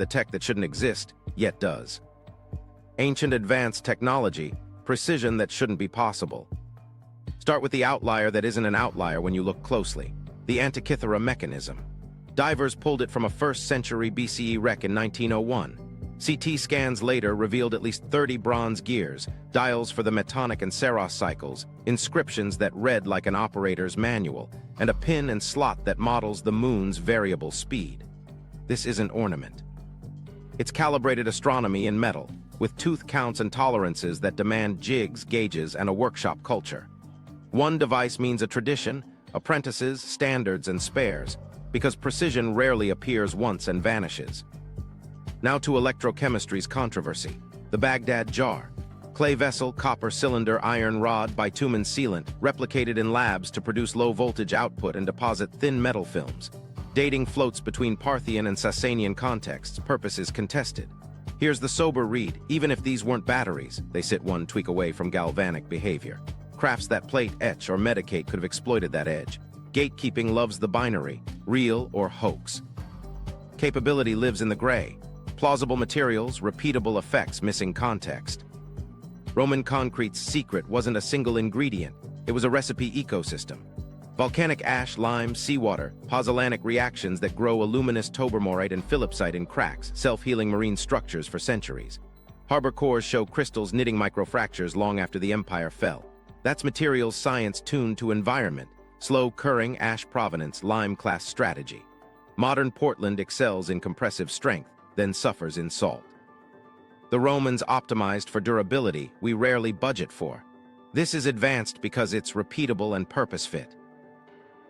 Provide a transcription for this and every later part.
the tech that shouldn't exist, yet does. Ancient advanced technology, precision that shouldn't be possible. Start with the outlier that isn't an outlier when you look closely, the Antikythera mechanism. Divers pulled it from a 1st century BCE wreck in 1901. CT scans later revealed at least 30 bronze gears, dials for the Metonic and Saros cycles, inscriptions that read like an operator's manual, and a pin and slot that models the moon's variable speed. This isn't ornament. It's calibrated astronomy in metal, with tooth counts and tolerances that demand jigs, gauges, and a workshop culture. One device means a tradition, apprentices, standards, and spares, because precision rarely appears once and vanishes. Now to electrochemistry's controversy. The Baghdad jar. Clay vessel, copper cylinder, iron rod, bitumen sealant, replicated in labs to produce low-voltage output and deposit thin metal films. Dating floats between Parthian and Sasanian contexts, purpose is contested. Here's the sober read: even if these weren't batteries, they sit one tweak away from galvanic behavior. Crafts that plate, etch, or medicate could have exploited that edge. Gatekeeping loves the binary, real or hoax. Capability lives in the gray. Plausible materials, repeatable effects, missing context. Roman concrete's secret wasn't a single ingredient, it was a recipe ecosystem. Volcanic ash, lime, seawater, pozzolanic reactions that grow aluminous tobermorite and phillipsite in cracks, self-healing marine structures for centuries. Harbor cores show crystals knitting microfractures long after the empire fell. That's materials science tuned to environment, slow curring, ash provenance, lime-class strategy. Modern Portland excels in compressive strength, then suffers in salt. The Romans optimized for durability we rarely budget for. This is advanced because it's repeatable and purpose-fit.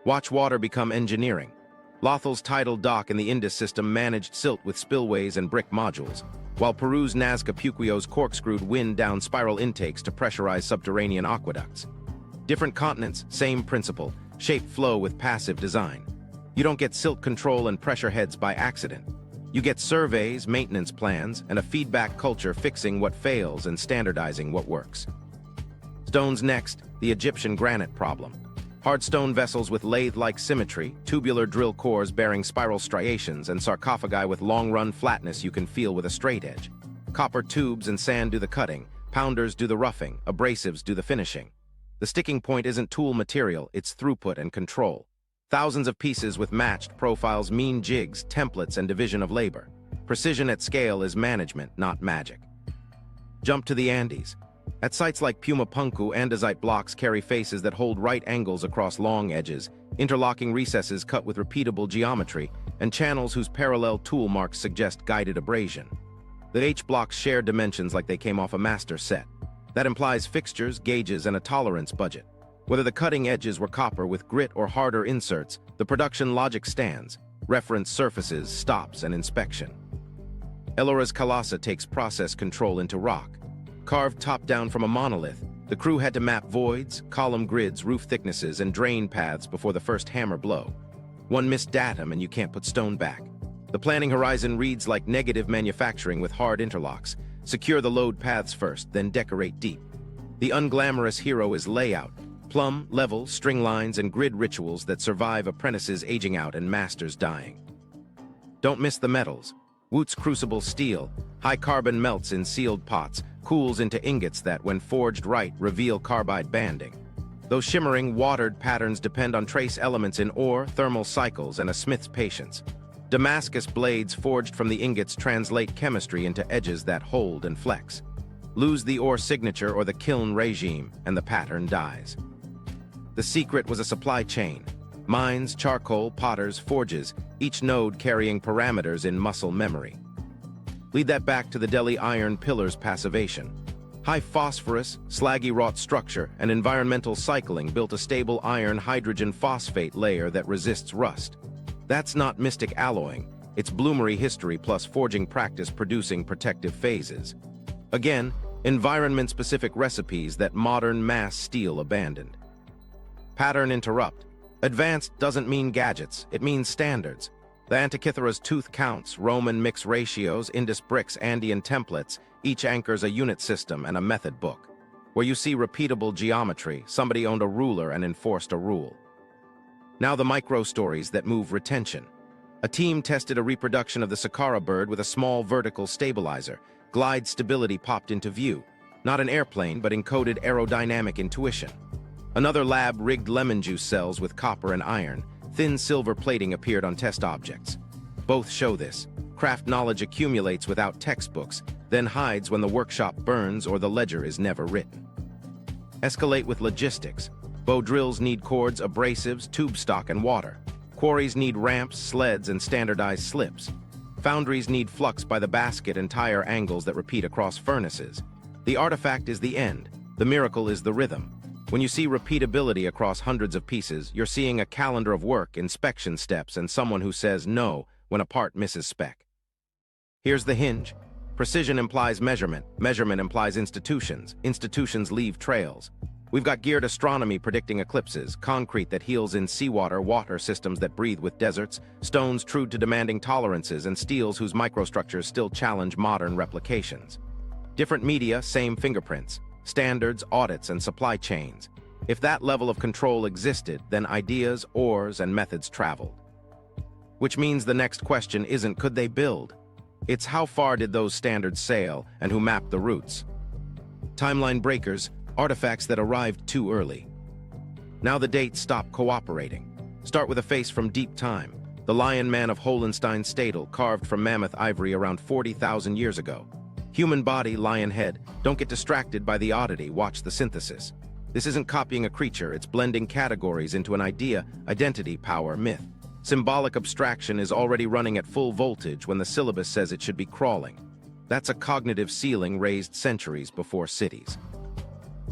Watch water become engineering. Lothal's tidal dock in the Indus system managed silt with spillways and brick modules, while Peru's Nazca Puquio's corkscrewed wind down spiral intakes to pressurize subterranean aqueducts. Different continents, same principle, shape flow with passive design. You don't get silt control and pressure heads by accident. You get surveys, maintenance plans, and a feedback culture fixing what fails and standardizing what works. Stones next, the Egyptian granite problem. Hard stone vessels with lathe-like symmetry, tubular drill cores bearing spiral striations, and sarcophagi with long-run flatness you can feel with a straight edge. Copper tubes and sand do the cutting, pounders do the roughing, abrasives do the finishing. The sticking point isn't tool material, it's throughput and control. Thousands of pieces with matched profiles mean jigs, templates, and division of labor. Precision at scale is management, not magic. Jump to the Andes. At sites like Puma Punku, andesite blocks carry faces that hold right angles across long edges, interlocking recesses cut with repeatable geometry, and channels whose parallel tool marks suggest guided abrasion. The H-blocks share dimensions like they came off a master set. That implies fixtures, gauges, and a tolerance budget. Whether the cutting edges were copper with grit or harder inserts, the production logic stands: reference surfaces, stops, and inspection. Ellora's Kalasa takes process control into rock. Carved top-down from a monolith, the crew had to map voids, column grids, roof thicknesses, and drain paths before the first hammer blow. One missed datum and you can't put stone back. The planning horizon reads like negative manufacturing with hard interlocks. Secure the load paths first, then decorate deep. The unglamorous hero is layout. Plumb, level, string lines, and grid rituals that survive apprentices aging out and masters dying. Don't miss the metals. Woot's crucible steel, high carbon melts in sealed pots, cools into ingots that, when forged right, reveal carbide banding. Those shimmering, watered patterns depend on trace elements in ore, thermal cycles, and a smith's patience. Damascus blades forged from the ingots translate chemistry into edges that hold and flex. Lose the ore signature or the kiln regime, and the pattern dies. The secret was a supply chain. Mines, charcoal, potters, forges, each node carrying parameters in muscle memory. Lead that back to the Delhi iron pillars passivation. High phosphorus, slaggy wrought structure, and environmental cycling built a stable iron hydrogen phosphate layer that resists rust. That's not mystic alloying, it's bloomery history plus forging practice producing protective phases. Again, environment-specific recipes that modern mass steel abandoned. Pattern interrupt. Advanced doesn't mean gadgets, it means standards. The Antikythera's tooth counts, Roman mix ratios, Indus bricks, Andean templates, each anchors a unit system and a method book. Where you see repeatable geometry, somebody owned a ruler and enforced a rule. Now the micro stories that move retention. A team tested a reproduction of the Saqqara bird with a small vertical stabilizer. Glide stability popped into view. Not an airplane, but encoded aerodynamic intuition. Another lab rigged lemon juice cells with copper and iron. Thin silver plating appeared on test objects. Both show this. Craft knowledge accumulates without textbooks, then hides when the workshop burns or the ledger is never written. Escalate with logistics. Bow drills need cords, abrasives, tube stock, and water. Quarries need ramps, sleds, and standardized slips. Foundries need flux by the basket and tire angles that repeat across furnaces. The artifact is the end. The miracle is the rhythm. When you see repeatability across hundreds of pieces, you're seeing a calendar of work, inspection steps, and someone who says no when a part misses spec. Here's the hinge. Precision implies measurement. Measurement implies institutions. Institutions leave trails. We've got geared astronomy predicting eclipses, concrete that heals in seawater, water systems that breathe with deserts, stones true to demanding tolerances, and steels whose microstructures still challenge modern replications. Different media, same fingerprints, standards, audits, and supply chains. If that level of control existed, then ideas, ores, and methods traveled. Which means the next question isn't could they build? It's how far did those standards sail, and who mapped the routes? Timeline breakers, artifacts that arrived too early. Now the dates stop cooperating. Start with a face from deep time. The Lion Man of Hohenstein Stadel, carved from mammoth ivory around 40,000 years ago. Human body, lion head. Don't get distracted by the oddity, watch the synthesis. This isn't copying a creature, it's blending categories into an idea, identity, power, myth. Symbolic abstraction is already running at full voltage when the syllabus says it should be crawling. That's a cognitive ceiling raised centuries before cities.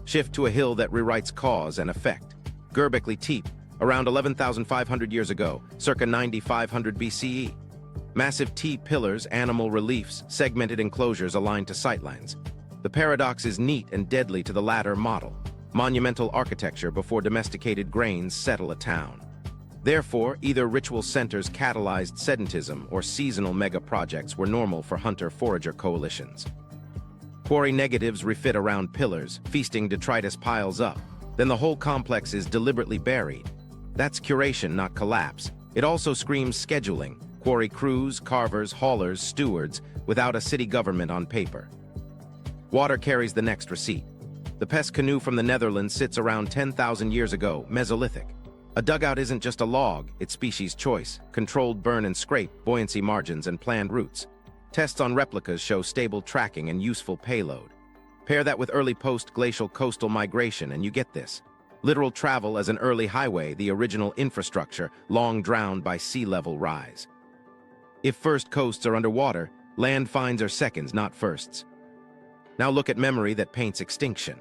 Shift to a hill that rewrites cause and effect. Göbekli Tepe, around 11,500 years ago, circa 9,500 BCE. Massive T pillars, animal reliefs, segmented enclosures aligned to sightlines. The paradox is neat and deadly to the latter model. Monumental architecture before domesticated grains settle a town. Therefore, either ritual centers catalyzed sedentism or seasonal mega-projects were normal for hunter-forager coalitions. Quarry negatives refit around pillars, feasting detritus piles up. Then the whole complex is deliberately buried. That's curation, not collapse. It also screams scheduling, quarry crews, carvers, haulers, stewards, without a city government on paper. Water carries the next receipt. The Pesse canoe from the Netherlands sits around 10,000 years ago, Mesolithic. A dugout isn't just a log, it's species choice, controlled burn and scrape, buoyancy margins, and planned routes. Tests on replicas show stable tracking and useful payload. Pair that with early post-glacial coastal migration and you get this. Literal travel as an early highway, the original infrastructure, long drowned by sea level rise. If first coasts are underwater, land finds are seconds, not firsts. Now look at memory that paints extinction.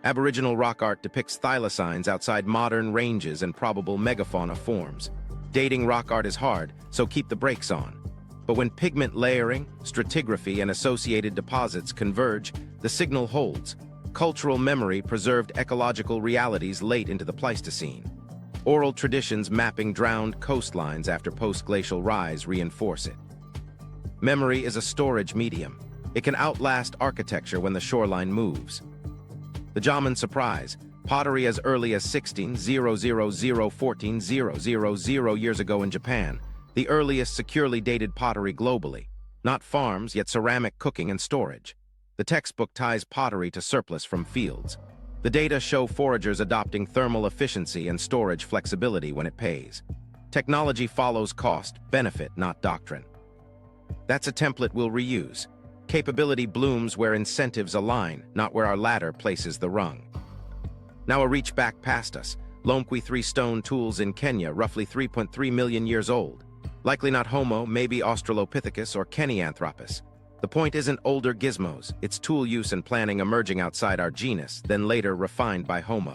Aboriginal rock art depicts thylacines outside modern ranges and probable megafauna forms. Dating rock art is hard, so keep the brakes on. But when pigment layering, stratigraphy, and associated deposits converge, the signal holds. Cultural memory preserved ecological realities late into the Pleistocene. Oral traditions mapping drowned coastlines after post-glacial rise reinforce it. Memory is a storage medium. It can outlast architecture when the shoreline moves. The Jaman surprise, pottery as early as 14,000 years ago in Japan, the earliest securely dated pottery globally. Not farms, yet ceramic cooking and storage. The textbook ties pottery to surplus from fields. The data show foragers adopting thermal efficiency and storage flexibility when it pays. Technology follows cost, benefit, not doctrine. That's a template we'll reuse. Capability blooms where incentives align, not where our ladder places the rung. Now a reach back past us. Lomqui 3 stone tools in Kenya, roughly 3.3 million years old. Likely not Homo, maybe Australopithecus or Kenyanthropus. The point isn't older gizmos, it's tool use and planning emerging outside our genus, then later refined by Homo.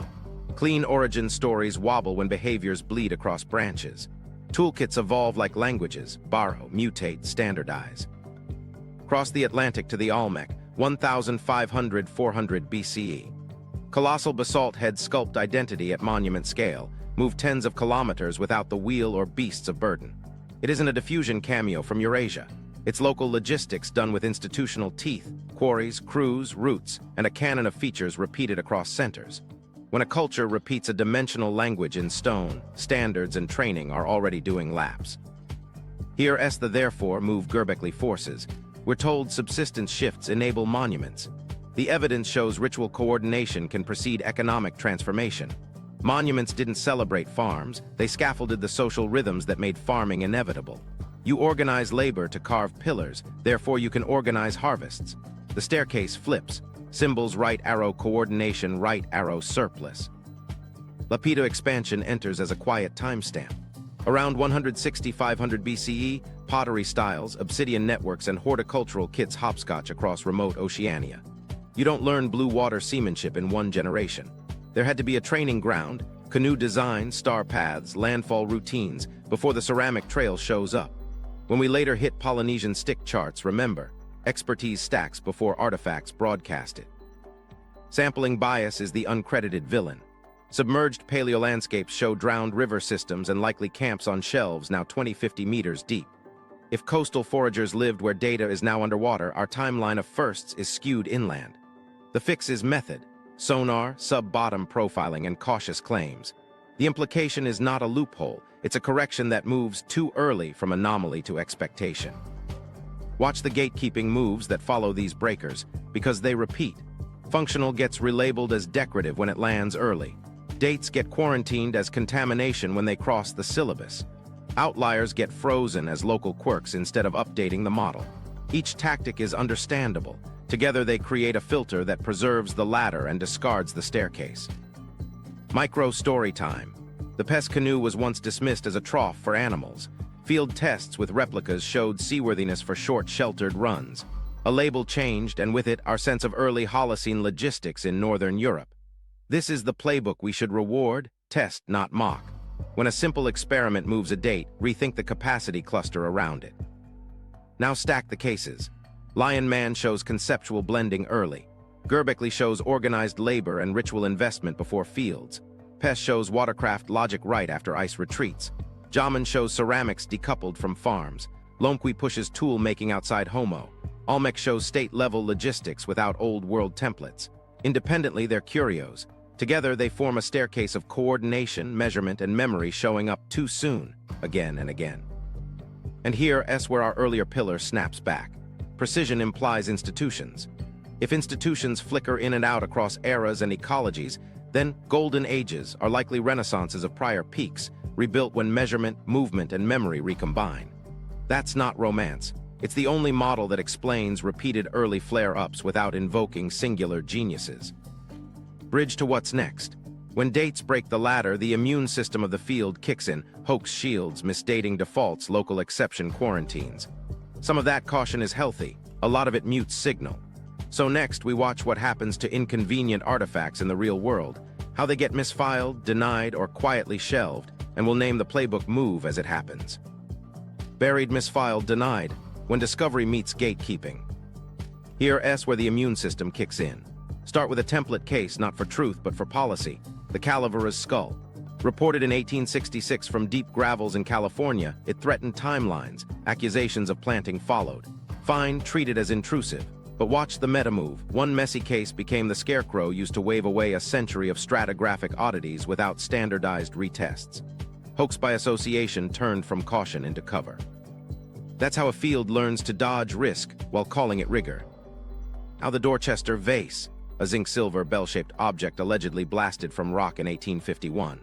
Clean origin stories wobble when behaviors bleed across branches. Toolkits evolve like languages, borrow, mutate, standardize. Cross the Atlantic to the Olmec, 1,500–400 BCE. Colossal basalt heads sculpt identity at monument scale, move tens of kilometers without the wheel or beasts of burden. It isn't a diffusion cameo from Eurasia. It's local logistics done with institutional teeth, quarries, crews, routes, and a canon of features repeated across centers. When a culture repeats a dimensional language in stone, standards and training are already doing laps. Here S the therefore move Göbekli forces. We're told subsistence shifts enable monuments. The evidence shows ritual coordination can precede economic transformation. Monuments didn't celebrate farms, they scaffolded the social rhythms that made farming inevitable. You organize labor to carve pillars, therefore you can organize harvests. The staircase flips, symbols right arrow coordination, right arrow surplus. Lapita expansion enters as a quiet timestamp. Around 160–500 BCE, pottery styles, obsidian networks, and horticultural kits hopscotch across remote Oceania. You don't learn blue water seamanship in one generation. There had to be a training ground, canoe design, star paths, landfall routines, before the ceramic trail shows up. When we later hit Polynesian stick charts, remember, expertise stacks before artifacts broadcasted. Sampling bias is the uncredited villain. Submerged paleolandscapes show drowned river systems and likely camps on shelves now 20–50 meters deep. If coastal foragers lived where data is now underwater, our timeline of firsts is skewed inland. The fix is method, sonar, sub-bottom profiling, and cautious claims. The implication is not a loophole, it's a correction that moves too early from anomaly to expectation. Watch the gatekeeping moves that follow these breakers, because they repeat. Functional gets relabeled as decorative when it lands early. Dates get quarantined as contamination when they cross the syllabus. Outliers get frozen as local quirks instead of updating the model. Each tactic is understandable. Together they create a filter that preserves the ladder and discards the staircase. Micro story time. The Pesse canoe was once dismissed as a trough for animals. Field tests with replicas showed seaworthiness for short, sheltered runs. A label changed, and with it, our sense of early Holocene logistics in Northern Europe. This is the playbook we should reward, test, not mock. When a simple experiment moves a date, rethink the capacity cluster around it. Now stack the cases. Lion Man shows conceptual blending early. Göbekli shows organized labor and ritual investment before fields. Pesse shows watercraft logic right after ice retreats. Jaman shows ceramics decoupled from farms. Lomqui pushes tool making outside Homo. Olmec shows state-level logistics without old-world templates. Independently, they're curios. Together, they form a staircase of coordination, measurement, and memory showing up too soon, again and again. And here, S where our earlier pillar snaps back. Precision implies institutions. If institutions flicker in and out across eras and ecologies, then golden ages are likely renaissances of prior peaks, rebuilt when measurement, movement, and memory recombine. That's not romance. It's the only model that explains repeated early flare-ups without invoking singular geniuses. Bridge to what's next. When dates break the ladder, the immune system of the field kicks in, hoax shields, misdating defaults, local exception quarantines. Some of that caution is healthy, a lot of it mutes signal. So next, we watch what happens to inconvenient artifacts in the real world, how they get misfiled, denied, or quietly shelved, and we'll name the playbook move as it happens. Buried, misfiled, denied, when discovery meets gatekeeping. Here, S where the immune system kicks in. Start with a template case, not for truth, but for policy. The Calavera's skull. Reported in 1866 from deep gravels in California, it threatened timelines. Accusations of planting followed. Fine, treated as intrusive. But watch the meta move. One messy case became the scarecrow used to wave away a century of stratigraphic oddities without standardized retests. Hoax by association turned from caution into cover. That's how a field learns to dodge risk while calling it rigor. Now the Dorchester vase, a zinc-silver bell-shaped object allegedly blasted from rock in 1851.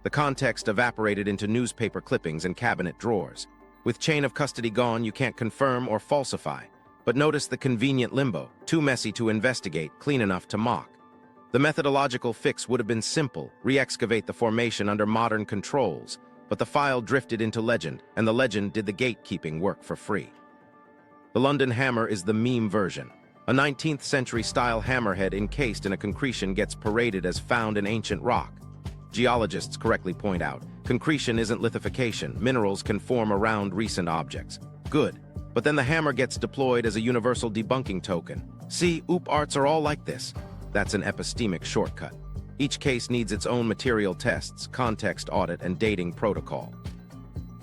The context evaporated into newspaper clippings and cabinet drawers. With chain of custody gone, you can't confirm or falsify. But notice the convenient limbo, too messy to investigate, clean enough to mock. The methodological fix would have been simple, re-excavate the formation under modern controls, but the file drifted into legend, and the legend did the gatekeeping work for free. The London hammer is the meme version. A 19th century style hammerhead encased in a concretion gets paraded as found in ancient rock. Geologists correctly point out, concretion isn't lithification, minerals can form around recent objects. Good. But then the hammer gets deployed as a universal debunking token. See, OOPArts are all like this. That's an epistemic shortcut. Each case needs its own material tests, context audit, and dating protocol.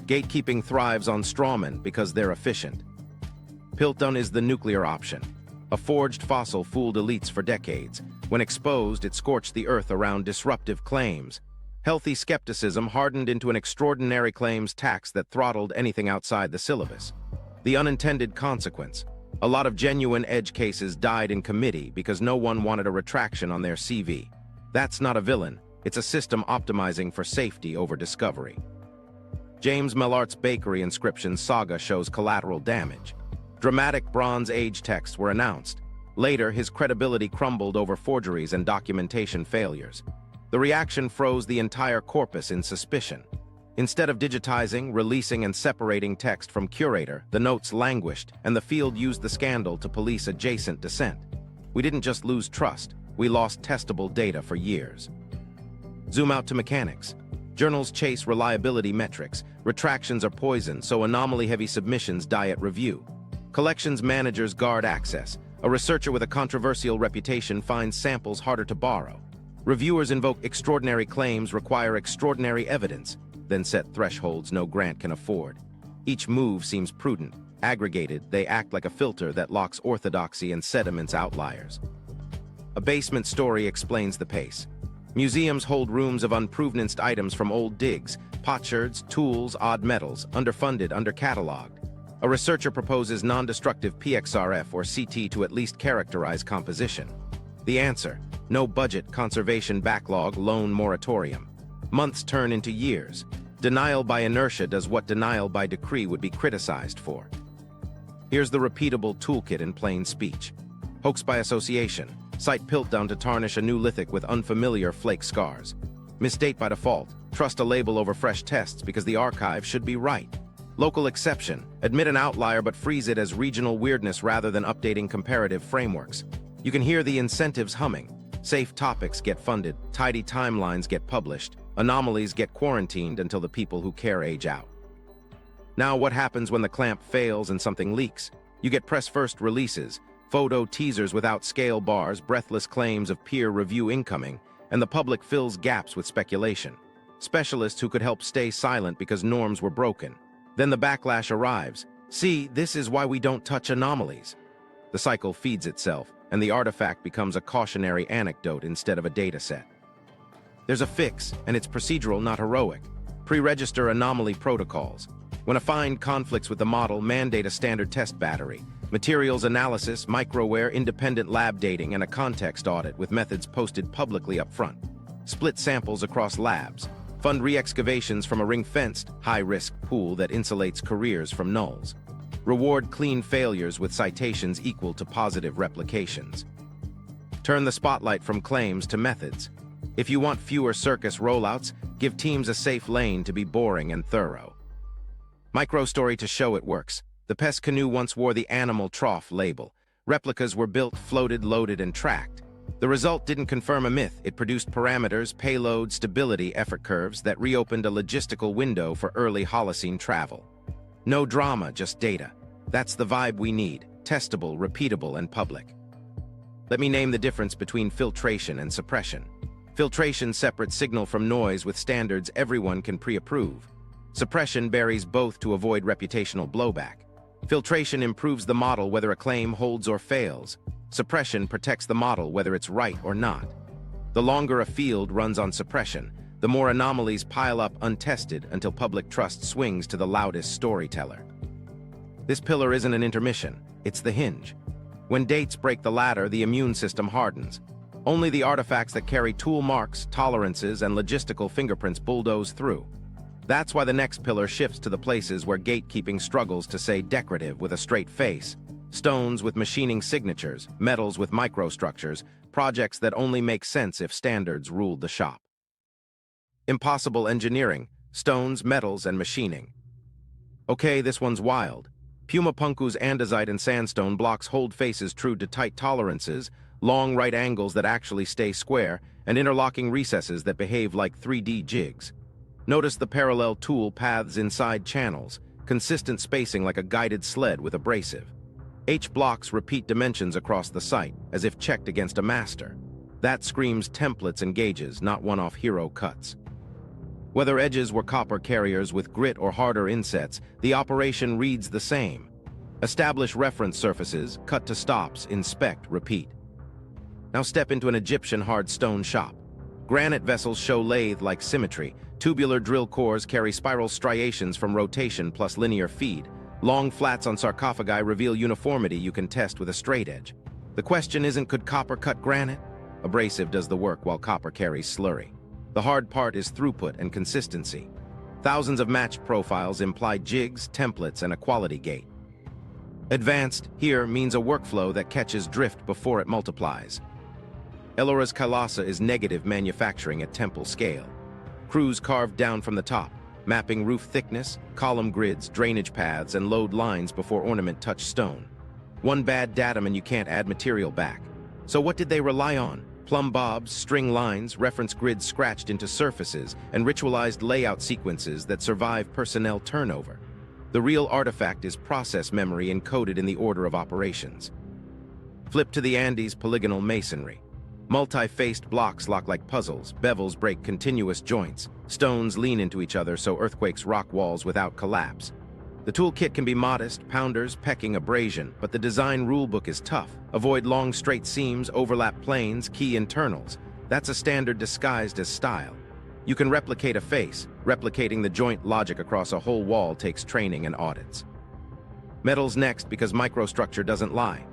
Gatekeeping thrives on strawmen because they're efficient. Piltdown is the nuclear option. A forged fossil fooled elites for decades. When exposed, it scorched the earth around disruptive claims. Healthy skepticism hardened into an extraordinary claims tax that throttled anything outside the syllabus. The unintended consequence: a lot of genuine edge cases died in committee because no one wanted a retraction on their CV. That's not a villain, it's a system optimizing for safety over discovery. James Mellart's bakery inscription saga shows collateral damage. Dramatic Bronze Age texts were announced. Later, his credibility crumbled over forgeries and documentation failures. The reaction froze the entire corpus in suspicion. Instead of digitizing, releasing, and separating text from curator, the notes languished, and the field used the scandal to police adjacent dissent. We didn't just lose trust, we lost testable data for years. Zoom out to mechanics. Journals chase reliability metrics. Retractions are poison, so anomaly-heavy submissions die at review. Collections managers guard access. A researcher with a controversial reputation finds samples harder to borrow. Reviewers invoke extraordinary claims, require extraordinary evidence, then set thresholds no grant can afford. Each move seems prudent. Aggregated, they act like a filter that locks orthodoxy and sediments outliers. A basement story explains the pace. Museums hold rooms of unprovenanced items from old digs, potsherds, tools, odd metals, underfunded, undercatalogued. A researcher proposes non-destructive PXRF or CT to at least characterize composition. The answer: no budget, conservation backlog, loan moratorium. Months turn into years. Denial by inertia does what denial by decree would be criticized for. Here's the repeatable toolkit in plain speech. Hoax by association. Cite Piltdown to tarnish a new lithic with unfamiliar flake scars. Misdate by default. Trust a label over fresh tests because the archive should be right. Local exception. Admit an outlier but freeze it as regional weirdness rather than updating comparative frameworks. You can hear the incentives humming. Safe topics get funded, tidy timelines get published, anomalies get quarantined until the people who care age out. Now what happens when the clamp fails and something leaks? You get press-first releases, photo teasers without scale bars, breathless claims of peer review incoming, and the public fills gaps with speculation. Specialists who could help stay silent because norms were broken. Then the backlash arrives. See, this is why we don't touch anomalies. The cycle feeds itself, and the artifact becomes a cautionary anecdote instead of a data set. There's a fix, and it's procedural, not heroic. Pre-register anomaly protocols. When a find conflicts with the model, mandate a standard test battery. Materials analysis, microware, independent lab dating, and a context audit with methods posted publicly up front. Split samples across labs. Fund re-excavations from a ring-fenced, high-risk pool that insulates careers from nulls. Reward clean failures with citations equal to positive replications. Turn the spotlight from claims to methods. If you want fewer circus rollouts, give teams a safe lane to be boring and thorough. Micro-story to show it works. The Pesse Canoe once wore the animal trough label. Replicas were built, floated, loaded, and tracked. The result didn't confirm a myth. It produced parameters, payload, stability, effort curves that reopened a logistical window for early Holocene travel. No drama, just data. That's the vibe we need: testable, repeatable, and public. Let me name the difference between filtration and suppression. Filtration separates signal from noise with standards everyone can pre-approve. Suppression buries both to avoid reputational blowback. Filtration improves the model whether a claim holds or fails. Suppression protects the model whether it's right or not. The longer a field runs on suppression, the more anomalies pile up untested until public trust swings to the loudest storyteller. This pillar isn't an intermission, it's the hinge. When dates break the ladder, the immune system hardens. Only the artifacts that carry tool marks, tolerances, and logistical fingerprints bulldoze through. That's why the next pillar shifts to the places where gatekeeping struggles to say decorative with a straight face. Stones with machining signatures, metals with microstructures, projects that only make sense if standards ruled the shop. Impossible engineering, stones, metals, and machining. Okay, this one's wild. Puma Punku's andesite and sandstone blocks hold faces true to tight tolerances, long right angles that actually stay square, and interlocking recesses that behave like 3D jigs. Notice the parallel tool paths inside channels, consistent spacing like a guided sled with abrasive. H-blocks repeat dimensions across the site, as if checked against a master. That screams templates and gauges, not one-off hero cuts. Whether edges were copper carriers with grit or harder insets, the operation reads the same. Establish reference surfaces, cut to stops, inspect, repeat. Now step into an Egyptian hard stone shop. Granite vessels show lathe-like symmetry. Tubular drill cores carry spiral striations from rotation plus linear feed. Long flats on sarcophagi reveal uniformity you can test with a straight edge. The question isn't, could copper cut granite? Abrasive does the work while copper carries slurry. The hard part is throughput and consistency. Thousands of match profiles imply jigs, templates, and a quality gate. Advanced here means a workflow that catches drift before it multiplies. Ellora's Kailasa is negative manufacturing at temple scale. Crews carved down from the top, mapping roof thickness, column grids, drainage paths, and load lines before ornament touch stone. One bad datum and you can't add material back. So what did they rely on? Plumb bobs, string lines, reference grids scratched into surfaces, and ritualized layout sequences that survive personnel turnover. The real artifact is process memory encoded in the order of operations. Flip to the Andes polygonal masonry. Multi-faced blocks lock like puzzles, bevels break continuous joints, stones lean into each other so earthquakes rock walls without collapse. The toolkit can be modest, pounders, pecking, abrasion, but the design rulebook is tough. Avoid long straight seams, overlap planes, key internals. That's a standard disguised as style. You can replicate a face. Replicating the joint logic across a whole wall takes training and audits. Metals next because microstructure doesn't lie.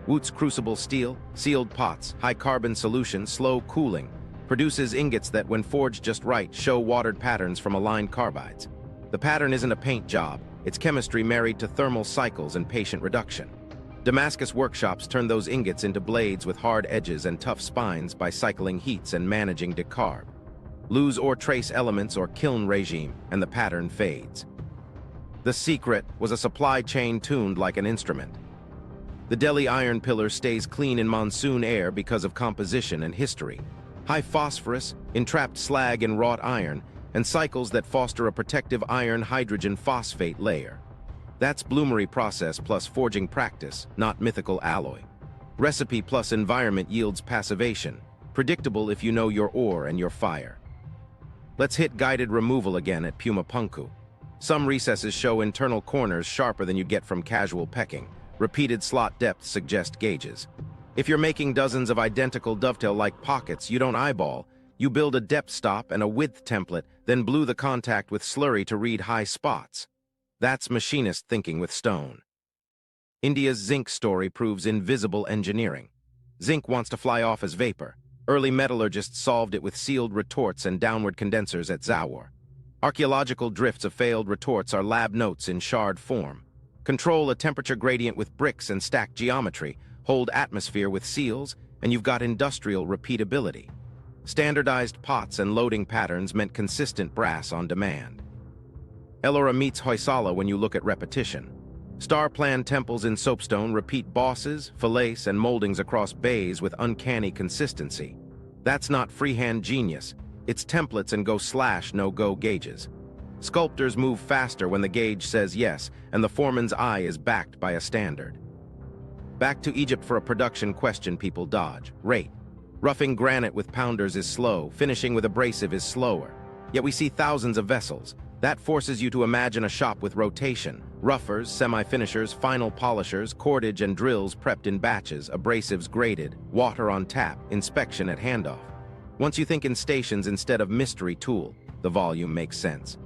Wootz crucible steel, sealed pots, high carbon solution, slow cooling. Produces ingots that, when forged just right, show watered patterns from aligned carbides. The pattern isn't a paint job. It's chemistry married to thermal cycles and patient reduction. Damascus workshops turn those ingots into blades with hard edges and tough spines by cycling heats and managing decarb. Lose or trace elements or kiln regime, and the pattern fades. The secret was a supply chain tuned like an instrument. The Delhi iron pillar stays clean in monsoon air because of composition and history. High phosphorus, entrapped slag in wrought iron, and cycles that foster a protective iron-hydrogen phosphate layer. That's bloomery process plus forging practice, not mythical alloy. Recipe plus environment yields passivation, predictable if you know your ore and your fire. Let's hit guided removal again at Puma Punku. Some recesses show internal corners sharper than you get from casual pecking. Repeated slot depths suggest gauges. If you're making dozens of identical dovetail-like pockets, you don't eyeball. You build a depth stop and a width template, then glue the contact with slurry to read high spots. That's machinist thinking with stone. India's zinc story proves invisible engineering. Zinc wants to fly off as vapor. Early metallurgists solved it with sealed retorts and downward condensers at Zawar. Archaeological drifts of failed retorts are lab notes in shard form. Control a temperature gradient with bricks and stack geometry, hold atmosphere with seals, and you've got industrial repeatability. Standardized pots and loading patterns meant consistent brass on demand. Ellora meets Hoysala when you look at repetition. Star-plan temples in soapstone repeat bosses, fillets, and moldings across bays with uncanny consistency. That's not freehand genius. It's templates and go/no-go gauges. Sculptors move faster when the gauge says yes, and the foreman's eye is backed by a standard. Back to Egypt for a production question people dodge: rate. Roughing granite with pounders is slow, finishing with abrasive is slower. Yet we see thousands of vessels. That forces you to imagine a shop with rotation. Roughers, semi-finishers, final polishers, cordage and drills prepped in batches, abrasives graded, water on tap, inspection at handoff. Once you think in stations instead of mystery tool, the volume makes sense.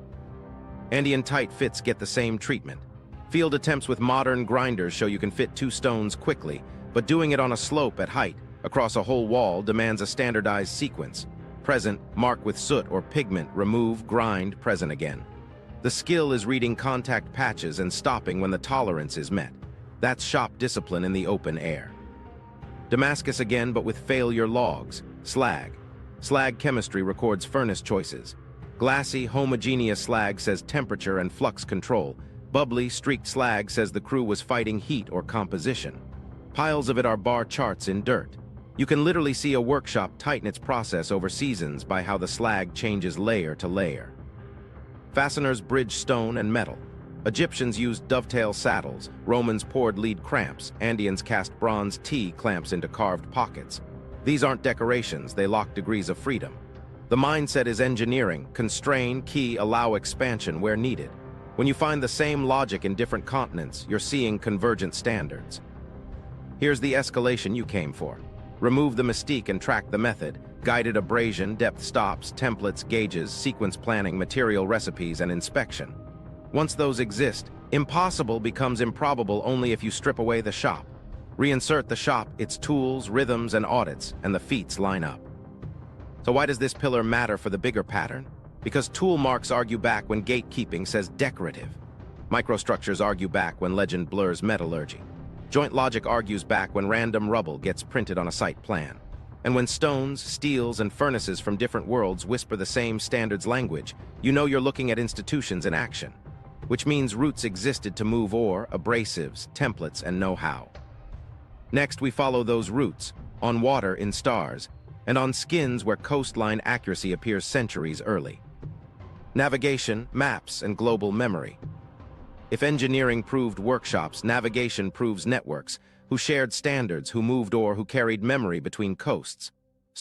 Andean tight fits get the same treatment. Field attempts with modern grinders show you can fit 2 stones quickly, but doing it on a slope at height, across a whole wall, demands a standardized sequence. Present, mark with soot or pigment, remove, grind, present again. The skill is reading contact patches and stopping when the tolerance is met. That's shop discipline in the open air. Damascus again, but with failure logs. Slag. Slag chemistry records furnace choices. Glassy, homogeneous slag says temperature and flux control. Bubbly, streaked slag says the crew was fighting heat or composition. Piles of it are bar charts in dirt. You can literally see a workshop tighten its process over seasons by how the slag changes layer to layer. Fasteners bridge stone and metal. Egyptians used dovetail saddles, Romans poured lead cramps, Andeans cast bronze T-clamps into carved pockets. These aren't decorations, they lock degrees of freedom. The mindset is engineering, constrain, key, allow expansion where needed. When you find the same logic in different continents, you're seeing convergent standards. Here's the escalation you came for. Remove the mystique and track the method. guided abrasion, depth stops, templates, gauges, sequence planning, material recipes, and inspection. Once those exist, impossible becomes improbable only if you strip away the shop. Reinsert the shop, its tools, rhythms, and audits, and the feats line up. So why does this pillar matter for the bigger pattern? Because tool marks argue back when gatekeeping says decorative. Microstructures argue back when legend blurs metallurgy. Joint logic argues back when random rubble gets printed on a site plan. And when stones, steels, and furnaces from different worlds whisper the same standards language, you know you're looking at institutions in action, which means roots existed to move ore, abrasives, templates, and know-how. Next, we follow those roots, on water in stars, and on skins where coastline accuracy appears centuries early. Navigation, maps, and global memory. If engineering proved workshops, navigation proves networks, who shared standards, who moved ore, who carried memory between coasts.